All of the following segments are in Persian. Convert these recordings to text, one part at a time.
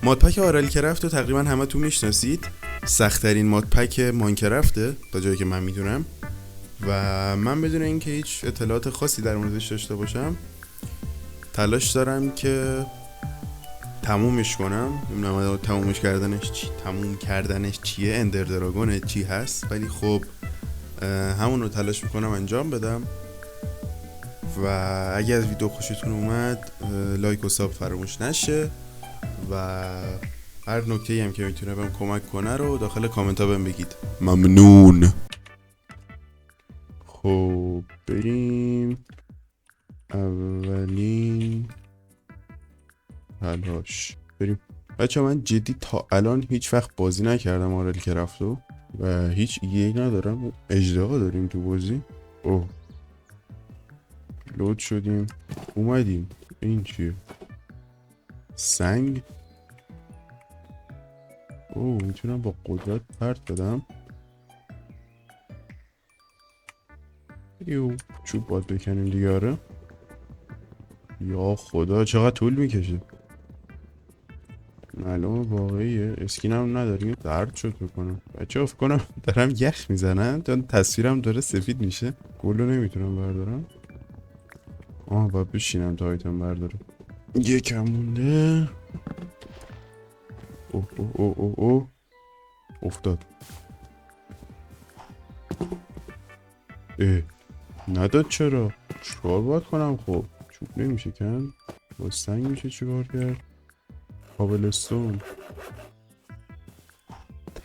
مادپک آرالکرافت رو تقریبا همه تو میشناسید. سخت‌ترین مادپک ماینکرافته تا جایی که من میدونم و من بدون اینکه هیچ اطلاعات خاصی در موردش داشته باشم تلاش دارم که تمومش کنم. نمیدونم تموم کردنش چیه، اندر دراگون چی هست، ولی خب همون رو تلاش میکنم انجام بدم. و اگه از ویدیو خوشتون اومد لایک و ساب فراموش نشه و هر نکته‌ای هم که میتونه بهم کمک کنه رو داخل کامنت ها بهم بگید. ممنون. خب بریم اولین تلاش بریم. بچه من جدی تا الان هیچ وقت بازی نکردم آرالکرافتو و هیچ ایده‌ای ندارم. اجدها داریم تو بازی. اوه لود شدیم اومدیم. این چیه؟ سنگ. اوه میتونم با قدرت پرت بدم. یو چوب باید بکنیم دیگه. آره یا خدا چقدر طول میکشه. معلومه واقعیه. اسکین هم نداریم. درد شد بکنم بچه ها. فکر کنم دارم یخ میزنن چون تصویرم داره سفید میشه. گلو نمیتونم بردارم. باید بشینم تا آیتم بردارم. یکم مونده. اوه اوه اوه اوه اوه افتاد. نداد چرا؟ چیکار باید کنم؟ خب چوب نمیشه کن. با سنگ میشه چیکار کرد؟ کابلستون.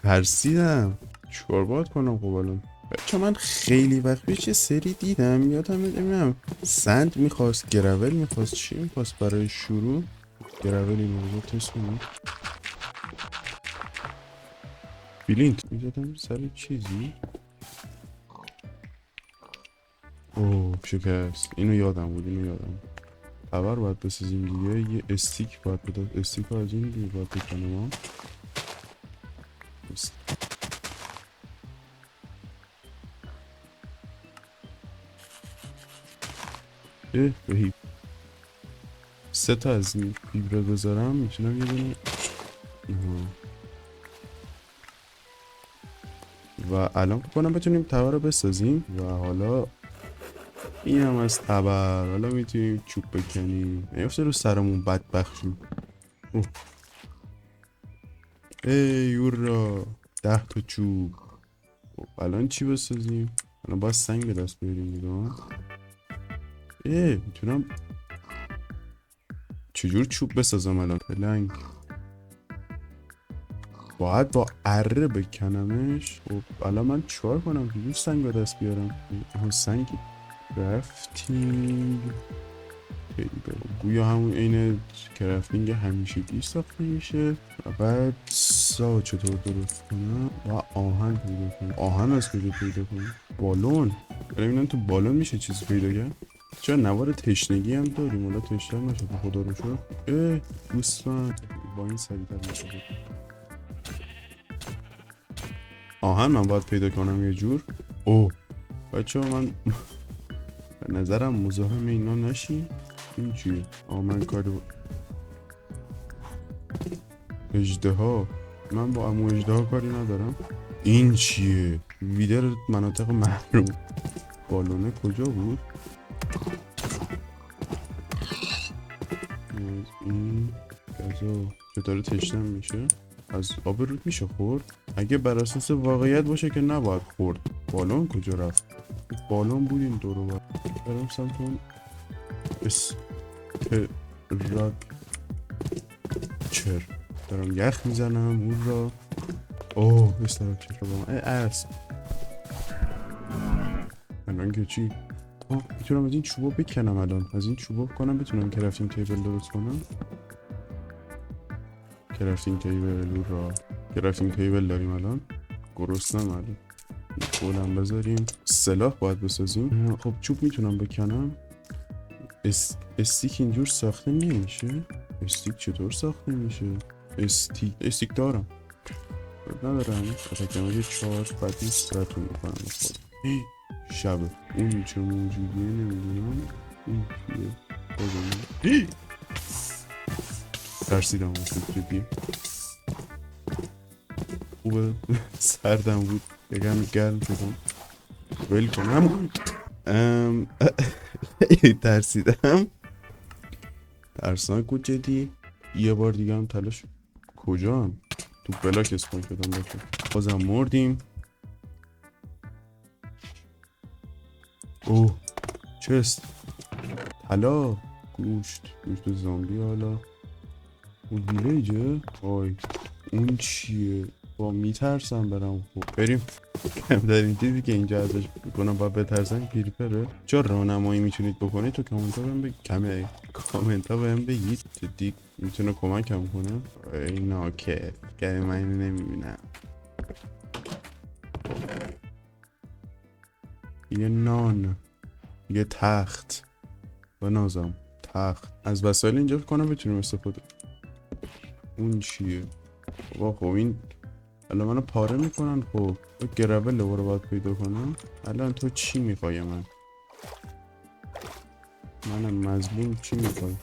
ترسیدم. چیکار باید کنم؟ خب الان بچه من خیلی وقت پیش سری دیدم یادم نمیدونم سند میخواست، گرول میخواست، چی میخواست برای شروع. گرول این موضوع تست کنم. بلینک میزدم سر چیزی. اوه شکست. اینو یادم بود. خبر باید بسازیم دیگه. یه استیک باید بداد. استیک ها از این دیگه باید بکنم ها. بهی 3 تا از این فیبره بذارم میتونم یه دونه. و الان بکنم بتونیم تبر رو بسازیم. و حالا این هم از تبر. حالا میتونیم چوب بکنیم. نیفته رو سرمون بدبخشیم. یورا 10 تا چوب. الان چی بسازیم؟ الان باید سنگ به دست بیاریم دیگه. میتونم چجور چوب بسازم الان؟ پلنگ باید با اره بکنمش. خب الان من چیکار کنم؟ چجور سنگ به دست بیارم؟ سنگ کرافتینگ گویا همون عین کرافتینگ همیشگی ساخته میشه. و بعد چطور درست کنم؟ و آهن پیدا کنم. آهن از کجا پیدا کنم؟ بالون. ببینم تو بالون میشه چیزی پیدا کرد. چرا نوار تشنگی هم داریم؟ حالا تشنه نشد خدا رو شد. گوسفند با این سریعتر میشه. آهن من باید پیدا کنم یه جور. بچه من به نظرم مزاحم اینا نشیم. این چیه؟ من کارو اژدها. من با عمو اژدها کاری ندارم. این چیه؟ ویدر مناطق محروم. بالونه کجا بود؟ این گازو چطور تشنم میشه؟ از آب رود میشه خورد؟ اگه بر اساس واقعیت باشه که نباید خورد. بالون کجا رفت؟ بالون بود این دورو برم سمت اون چر دارم یخ میزنم اون را. استراکچر رو با من اسب. الان که چی؟ میتونم از این چوبا بکنم. الان از این چوبا کنم بتونم کرافتینگ تیبل درست کنم. کرافتینگ تیبل را کرافتینگ تیبل داریم الان. گرسنم الان. گولم بذاریم. سلاح باید بسازیم. خب چوب میتونم بکنم. استیک اینجور ساخته نمیشه. استیک چطور ساخته میشه؟ استیک دارم ندارم. اتکمه یه 4 بعدی سرطون میکنم خود. شبه اون چه موجودیه نمیدونم. این چیه؟ ترسیدم واسه جدی. خوبه سردم بود یکم گرم شدم ول کنم. ترسیدم، ترسناک بود جدی. یه بار دیگه هم تلاش. کجا هم؟ تو بلاک اسپون شدم باشم. بازم مردیم. اوه چست طلا، گوشت زامبی. حالا اون ویلیجه. وای اون چیه؟ با میترسم برم. خب بریم. کمترین چیزی که اینجا ازش بکنم باید بترسم کریپره. چرا راهنمایی میتونید بکنید تو کامنت ها بهم بگید جدی میتونه کمکم کنه. اینا که گره من اینو نمیبینم. یه نان، یه تخت بنازم. تخت از وسایل اینجا کنم بتونیم استفاده. اون چیه؟ بابا خب این الان منو پاره میکنن. خب گرول رو باید پیدا کنم. الان تو چی میخوای؟ منم مظلوم. چی میخوای؟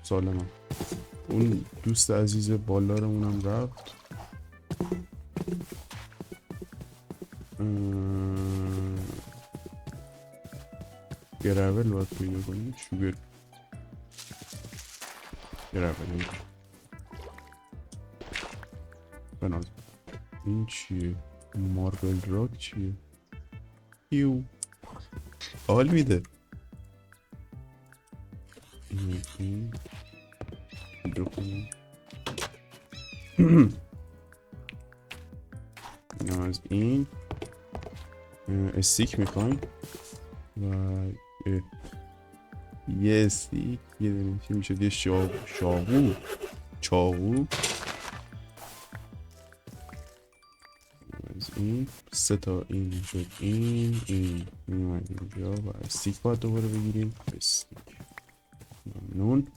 سالمم. اون دوست عزیز بالارمونم رفت. گرول باید پیدا کنیم. شوگر گرول بناز. این چیه؟ ماربل راک چیه؟ یو حال میده. این از این استیک میخوایم و یه استیک یه دونه چی میشه؟ یه چاقو از این 3 تا این شد. این اومد اینجا و استیک باید دوباره بگیریم. استیک ممنون.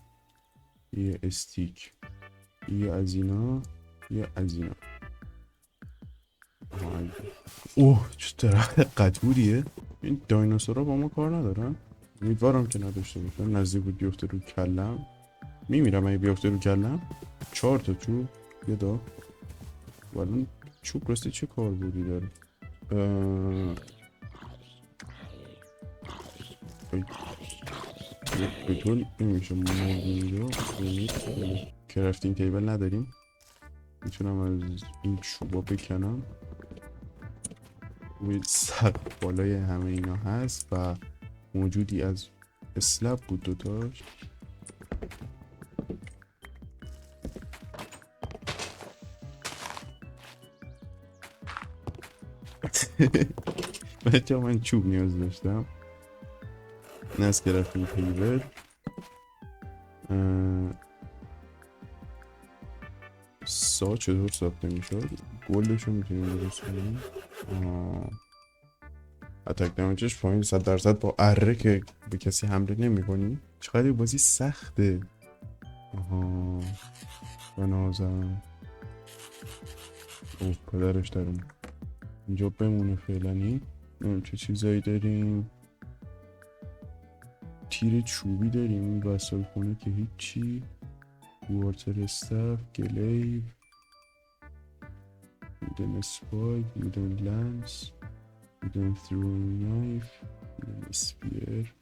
یه استیک، یه از اینا، یه از اینا. اوه چه درخت قطوریه. این دایناسورها با ما کار ندارن. امیدوارم که نداشته باشن. نزدیک بود بیفته رو کلم. میمیرم اگه بیفته رو کلم. 4 تا چوب یه دا. والون چوب راستی چه کار بودی داره؟ بطول نمیشه اینجا. کرافتینگ تیبل نداریم. میتونم از این چوبا بکنم. روی سقف بالای همه اینا هست و موجودی از اسلب بود دوتاش. بچه من چوب نیاز داشتم. نست گرفتیم تیبل. چطور ساخته میشد؟ گلدشو میتونیم درست کنیم. اتک دمیجش پایین 100% با اره که به کسی حمله نمی کنی. چقدر بازی سخته. آها بنازم. اوه پدرش دارم اینجا بمونه فعلا. این چه چیزایی داریم؟ تیر چوبی داریم. وسایل خونه که هیچی. وارتر استف، گلیو، میدن اسپایک، میدن لنس، میدن تhrowing نایف، میدن اسپیر،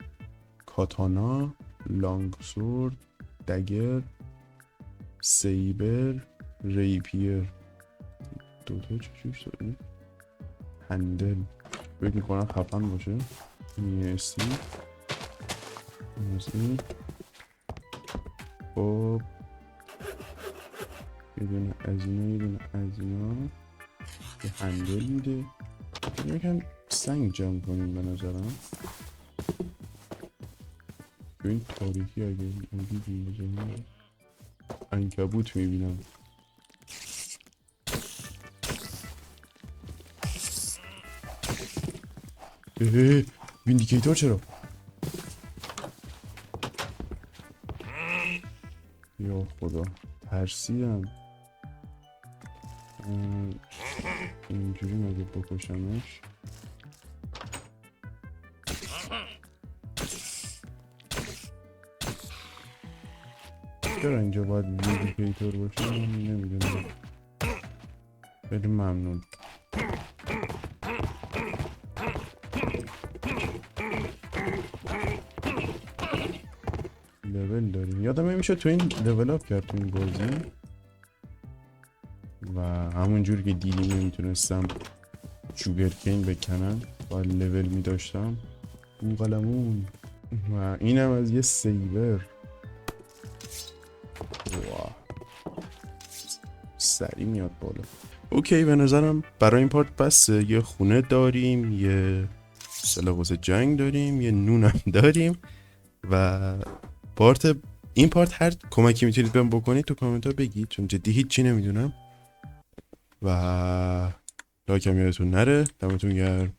کاتانا، لانگ سورد، دگر، سیبر، ریپیر. دوتا چشوش داریم. هندل فکر میکنم خفن باشه. این استی این خب یه دونه از اینا یه دونه از اینا. یه هندل میده. یکم سنگ جمع کنیم به نظرم. به این تاریکی اگه میدیم عنکبوت میبینم. ویندیکیتور چرا؟ یا خدا ترسیدم. اینجوری مگه بکشمش؟ چرا اینجا باید ویدیکیتور باشه؟ من نمیدونم. خیلی ممنون. لول داریم. یادم نمیشه تو این لول اپ کرد تو این بازی و همون جور که دیدی نمیتونستم شوگرکین بکنم با لول میداشتم. بوقلمون. و اینم از یه سیور. واه سری میاد بالا. اوکی به نظرم برای این پارت بسه. یه خونه داریم، یه سلاح واسه جنگ داریم، یه نونم داریم و این پارت هر کمکی میتونید بهم بکنید تو کامنت ها بگید، چون جدی هیچی نمیدونم. و لایک هم یادتون نره. دمتون گرم.